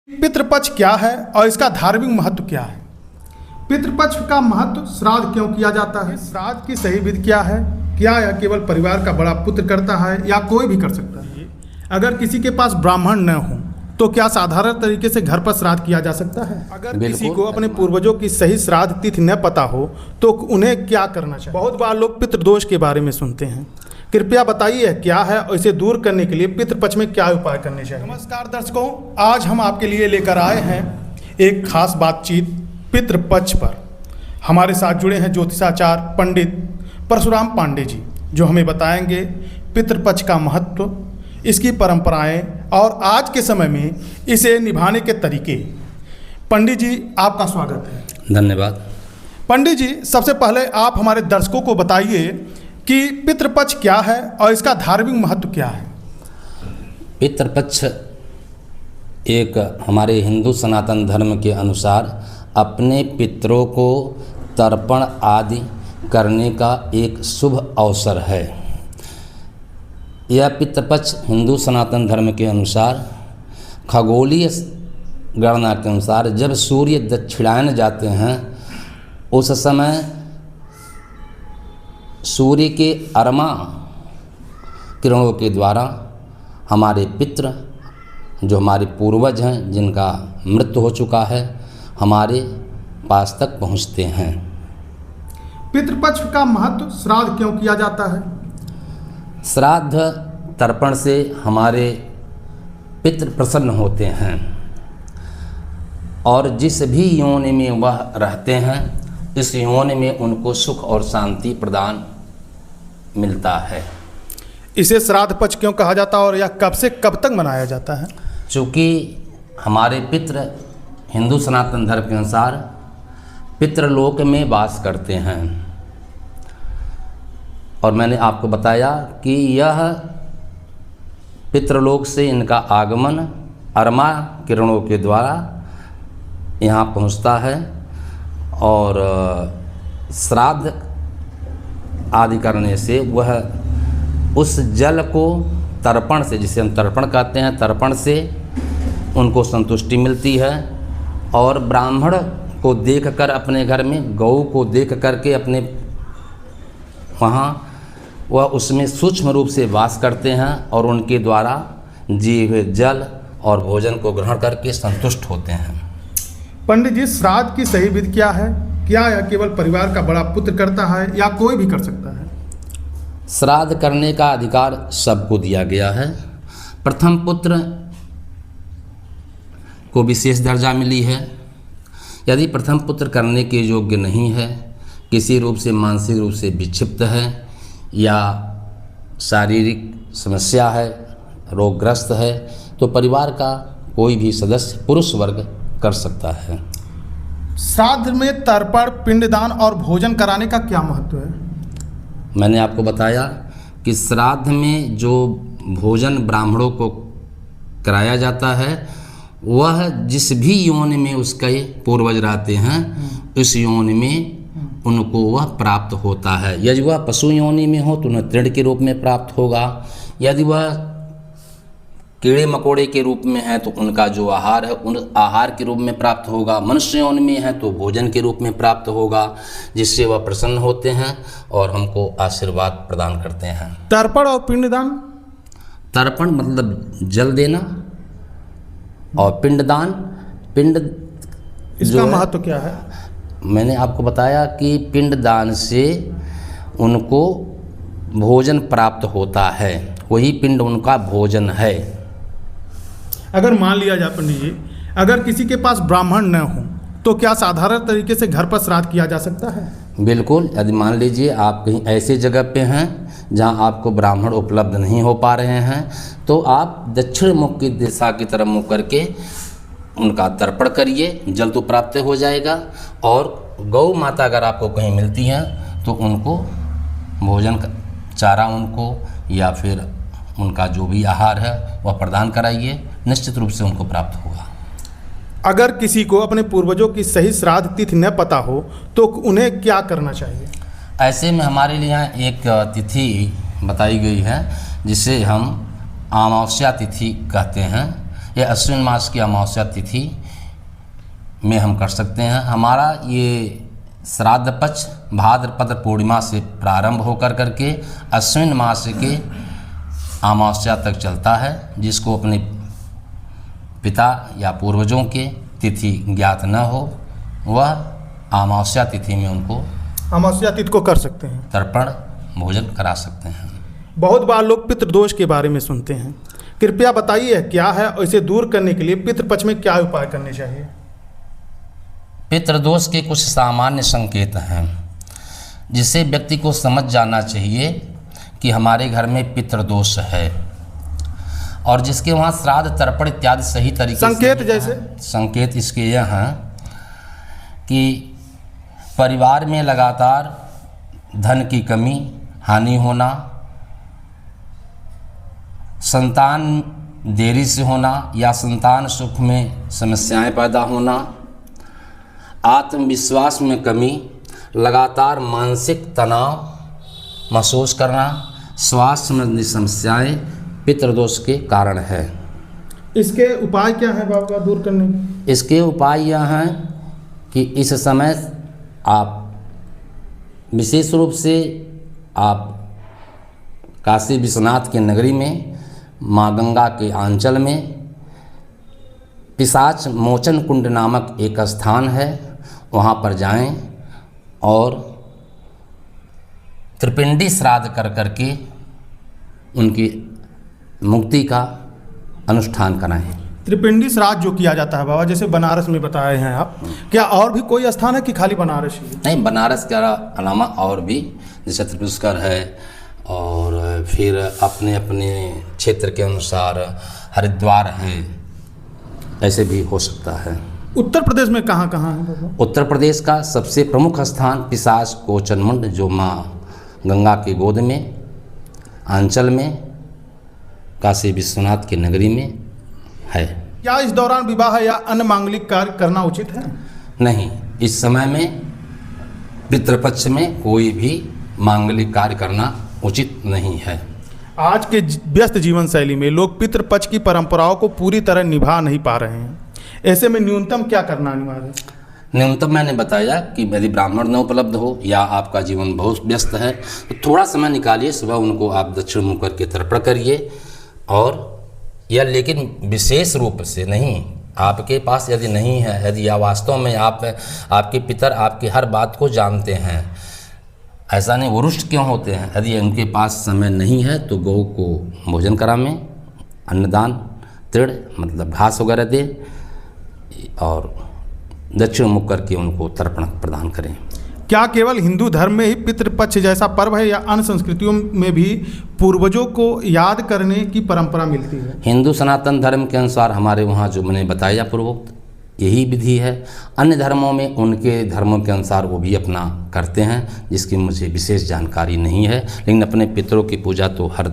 पितृपक्ष क्या है और इसका धार्मिक महत्व क्या है? पितृपक्ष का महत्व श्राद्ध क्यों किया जाता है? श्राद्ध की सही विधि क्या है? क्या यह केवल परिवार का बड़ा पुत्र करता है या कोई भी कर सकता है? अगर किसी के पास ब्राह्मण न हो तो क्या साधारण तरीके से घर पर श्राद्ध किया जा सकता है? अगर किसी को अपने पूर्वजों की सही श्राद्ध तिथि न पता हो तो उन्हें क्या करना चाहिए? बहुत बार लोग पितृदोष के बारे में सुनते हैं, कृपया बताइए क्या है और इसे दूर करने के लिए पितृपक्ष में क्या उपाय करने चाहिए। नमस्कार दर्शकों, आज हम आपके लिए लेकर आए हैं एक खास बातचीत पितृपक्ष पर। हमारे साथ जुड़े हैं ज्योतिषाचार्य पंडित परशुराम पांडे जी, जो हमें बताएंगे पितृपक्ष का महत्व, इसकी परंपराएं और आज के समय में इसे निभाने के तरीके। पंडित जी, आपका स्वागत है। धन्यवाद। पंडित जी, सबसे पहले आप हमारे दर्शकों को बताइए कि पितृपक्ष क्या है और इसका धार्मिक महत्व क्या है? पितृपक्ष एक हमारे हिंदू सनातन धर्म के अनुसार अपने पितरों को तर्पण आदि करने का एक शुभ अवसर है। यह पितृपक्ष हिंदू सनातन धर्म के अनुसार खगोलीय गणना के अनुसार जब सूर्य दक्षिणायन जाते हैं उस समय सूर्य के अरमा किरणों के द्वारा हमारे पितृ, जो हमारे पूर्वज हैं, जिनका मृत्यु हो चुका है, हमारे पास तक पहुंचते हैं। पितृपक्ष का महत्व श्राद्ध क्यों किया जाता है? श्राद्ध तर्पण से हमारे पितृ प्रसन्न होते हैं और जिस भी योनि में वह रहते हैं इस योनि में उनको सुख और शांति प्रदान मिलता है। इसे श्राद्ध पक्ष क्यों कहा जाता है और यह कब से कब तक मनाया जाता है? चूँकि हमारे पितृ हिंदू सनातन धर्म के अनुसार पितृलोक में वास करते हैं और मैंने आपको बताया कि यह पितृलोक से इनका आगमन अरमा किरणों के द्वारा यहाँ पहुँचता है और श्राद्ध आदि करने से वह उस जल को तर्पण से, जिसे हम तर्पण कहते हैं, तर्पण से उनको संतुष्टि मिलती है और ब्राह्मण को देखकर अपने घर में गौ को देख करके अपने वहाँ वह उसमें सूक्ष्म रूप से वास करते हैं और उनके द्वारा दिए हुए जल और भोजन को ग्रहण करके संतुष्ट होते हैं। पंडित जी, श्राद्ध की सही विधि क्या है? क्या यह केवल परिवार का बड़ा पुत्र करता है या कोई भी कर सकता है? श्राद्ध करने का अधिकार सबको दिया गया है। प्रथम पुत्र को विशेष दर्जा मिली है। यदि प्रथम पुत्र करने के योग्य नहीं है, किसी रूप से मानसिक रूप से विक्षिप्त है या शारीरिक समस्या है, रोगग्रस्त है, तो परिवार का कोई भी सदस्य पुरुष वर्ग कर सकता है। श्राद्ध में तर्पण, पिंडदान और भोजन कराने का क्या महत्व है? मैंने आपको बताया कि श्राद्ध में जो भोजन ब्राह्मणों को कराया जाता है वह जिस भी योनि में उसके पूर्वज रहते हैं उस योनि में उनको वह प्राप्त होता है। यदि वह पशु योनि में हो तो उन्हें तृण के रूप में प्राप्त होगा, यदि वह कीड़े मकोड़े के रूप में है तो उनका जो आहार है उन आहार के रूप में प्राप्त होगा। मनुष्य योनि में है तो भोजन के रूप में प्राप्त होगा, जिससे वह प्रसन्न होते हैं और हमको आशीर्वाद प्रदान करते हैं। तर्पण और पिंडदान? तर्पण मतलब जल देना और पिंडदान, पिंड इसका महत्व क्या है? मैंने आपको बताया कि पिंडदान से उनको भोजन प्राप्त होता है, वही पिंड उनका भोजन है। अगर मान लिया जाए पंडित जी, अगर किसी के पास ब्राह्मण न हो तो क्या साधारण तरीके से घर पर श्राद्ध किया जा सकता है? बिल्कुल। यदि मान लीजिए आप कहीं ऐसे जगह पे हैं जहां आपको ब्राह्मण उपलब्ध नहीं हो पा रहे हैं तो आप दक्षिण मुख की दिशा की तरफ मुँह करके उनका तर्पण करिए, जल तो प्राप्त हो जाएगा। और गौ माता अगर आपको कहीं मिलती हैं तो उनको भोजन चारा उनको या फिर उनका जो भी आहार है वह प्रदान कराइए, निश्चित रूप से उनको प्राप्त होगा। अगर किसी को अपने पूर्वजों की सही श्राद्ध तिथि न पता हो तो उन्हें क्या करना चाहिए? ऐसे में हमारे लिए यहाँ एक तिथि बताई गई है जिसे हम अमावस्या तिथि कहते हैं। ये अश्विन मास की अमावस्या तिथि में हम कर सकते हैं। हमारा ये श्राद्ध पक्ष भाद्रपद पूर्णिमा से प्रारंभ होकर करके अश्विन मास के अमावस्या तक चलता है। जिसको अपने पिता या पूर्वजों के तिथि ज्ञात न हो वह अमावस्या तिथि में उनको अमावस्या तिथि को कर सकते हैं, तर्पण भोजन करा सकते हैं। बहुत बार लोग पितृदोष के बारे में सुनते हैं, कृपया बताइए क्या है और इसे दूर करने के लिए पितृपक्ष में क्या उपाय करने चाहिए? पितृदोष के कुछ सामान्य संकेत हैं जिसे व्यक्ति को समझ जाना चाहिए कि हमारे घर में पितृदोष है, और जिसके वहाँ श्राद्ध तर्पण इत्यादि सही तरीके संकेत से जैसे संकेत इसके यह हैं कि परिवार में लगातार धन की कमी, हानि होना, संतान देरी से होना या संतान सुख में समस्याएं पैदा होना, आत्मविश्वास में कमी, लगातार मानसिक तनाव महसूस करना, स्वास्थ्य संबंधी समस्याएं पितृदोष के कारण है। इसके उपाय क्या है बाबा दूर करने के? इसके उपाय यह हैं कि इस समय आप विशेष रूप से आप काशी विश्वनाथ के नगरी में माँ गंगा के आंचल में पिशाच मोचन कुंड नामक एक स्थान है, वहाँ पर जाएं और त्रिपिंडी श्राद्ध कर करके उनकी मुक्ति का अनुष्ठान कराएं। त्रिपिंडी श्राद्ध जो किया जाता है बाबा, जैसे बनारस में बताए हैं आप, क्या और भी कोई स्थान है कि खाली बनारस ही? नहीं, बनारस के अलावा और भी जैसे त्रिपुष्कर है, और फिर अपने अपने क्षेत्र के अनुसार हरिद्वार है, ऐसे भी हो सकता है। उत्तर प्रदेश में कहाँ कहाँ है बाबा? उत्तर प्रदेश का सबसे प्रमुख स्थान पिशाच कोचन मुंड जो माँ गंगा की गोद में आंचल में काशी विश्वनाथ की नगरी में है। क्या इस दौरान विवाह या अन्य मांगलिक कार्य करना उचित है? नहीं, इस समय में पितृपक्ष में कोई भी मांगलिक कार्य करना उचित नहीं है। आज के व्यस्त जीवन शैली में लोग पितृपक्ष की परंपराओं को पूरी तरह निभा नहीं पा रहे हैं, ऐसे में न्यूनतम क्या करना अनिवार्य है? न्यूनतम मैंने बताया कि यदि ब्राह्मण न उपलब्ध हो या आपका जीवन बहुत व्यस्त है तो थोड़ा समय निकालिए, सुबह उनको आप दक्षिण मुख करके तर्पण करिए। और या लेकिन विशेष रूप से नहीं, आपके पास यदि नहीं है, यदि या वास्तव में आपके पितर आपकी हर बात को जानते हैं, ऐसा नहीं वो रुष्ट क्यों होते हैं, यदि उनके पास समय नहीं है तो गौ को भोजन करावें, अन्नदान, तृण मतलब घास वगैरह दे और दक्षिण मुख करके उनको तर्पण प्रदान करें। क्या केवल हिंदू धर्म में ही पितृपक्ष जैसा पर्व है या अन्य संस्कृतियों में भी पूर्वजों को याद करने की परंपरा मिलती है? हिंदू सनातन धर्म के अनुसार हमारे वहाँ जो मैंने बताया पूर्वोक्त यही विधि है। अन्य धर्मों में उनके धर्मों के अनुसार वो भी अपना करते हैं, जिसकी मुझे विशेष जानकारी नहीं है। लेकिन अपने पितरों की पूजा तो हर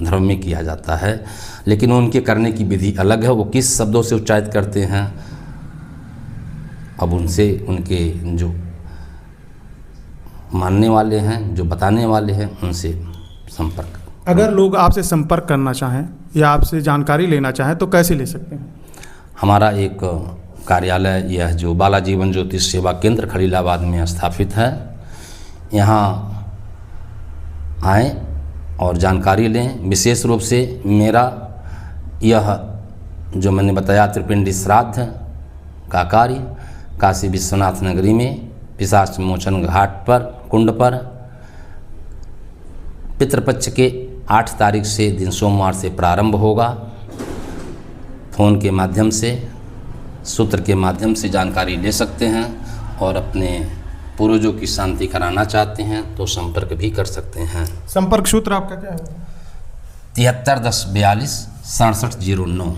धर्म में किया जाता है, लेकिन उनके करने की विधि अलग है। वो किस शब्दों से उच्चारित करते हैं, अब उनसे उनके जो मानने वाले हैं, जो बताने वाले हैं, उनसे संपर्क। अगर लोग आपसे संपर्क करना चाहें या आपसे जानकारी लेना चाहें तो कैसे ले सकते हैं? हमारा एक कार्यालय यह जो बालाजीवन ज्योति सेवा केंद्र खलीलाबाद में स्थापित है, यहाँ आएँ और जानकारी लें। विशेष रूप से मेरा यह जो मैंने बताया त्रिपिंडी श्राद्ध का कार्य काशी विश्वनाथ नगरी में पिशाच मोचन घाट पर कुंड पर पितृपक्ष के 8 तारीख से दिन सोमवार से प्रारंभ होगा। फ़ोन के माध्यम से, सूत्र के माध्यम से जानकारी ले सकते हैं और अपने पूर्वजों की शांति कराना चाहते हैं तो संपर्क भी कर सकते हैं। संपर्क सूत्र आपका क्या है? 73 10 42 67 09।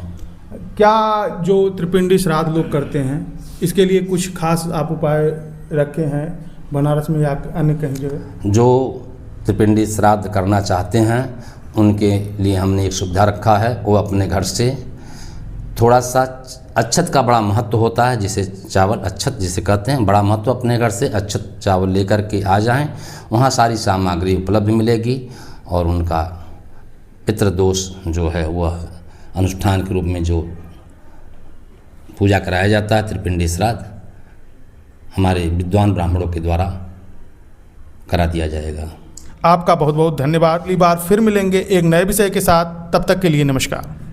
क्या जो त्रिपिंडी श्राद्ध लोग करते हैं इसके लिए कुछ खास आप उपाय रखे हैं बनारस में या अन्य कहीं जगह? जो त्रिपिंडी श्राद्ध करना चाहते हैं उनके लिए हमने एक सुविधा रखा है। वो अपने घर से थोड़ा सा अच्छत का बड़ा महत्व होता है, जिसे चावल अच्छत जिसे कहते हैं, बड़ा महत्व, अपने घर से अच्छत चावल लेकर के आ जाएं। वहाँ सारी सामग्री उपलब्ध मिलेगी और उनका पितृदोष जो है वह अनुष्ठान के रूप में जो पूजा कराया जाता है। त्रिपिंडी श्राद्ध हमारे विद्वान ब्राह्मणों के द्वारा करा दिया जाएगा। आपका बहुत बहुत धन्यवाद। अगली बार फिर मिलेंगे एक नए विषय के साथ, तब तक के लिए नमस्कार।